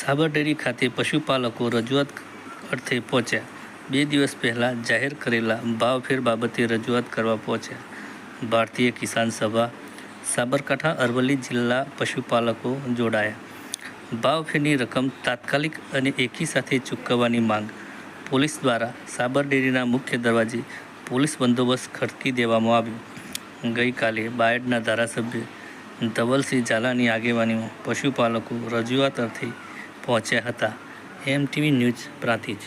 સાબર dairy ખાતે પશુપાલકો રજૂઆત અર્થે પહોંચ્યા। 2 દિવસ પહેલાં જાહેર કરેલા ભાવફેર બાબતે રજૂઆત કરવા પહોંચ્યા ભારતીય કિસાન સભા। સાબરકાંઠા અરવલ્લી જિલ્લા પશુપાલકો જોડાયા। ભાવફેરની રકમ તાત્કાલિક અને એકી સાથે ચૂકવવાની માંગ। પોલીસ દ્વારા સાબર ડેરીના મુખ્ય દરવાજે પોલીસ બંદોબસ્ત ખડકી દેવામાં આવ્યો। ગઈકાલે બાયડના ધારાસભ્ય ધવલસિંહ ઝાલાની આગેવાનીમાં પશુપાલકો રજૂઆત અર્થે પહોંચ્યા હતા। MTV news Prantij.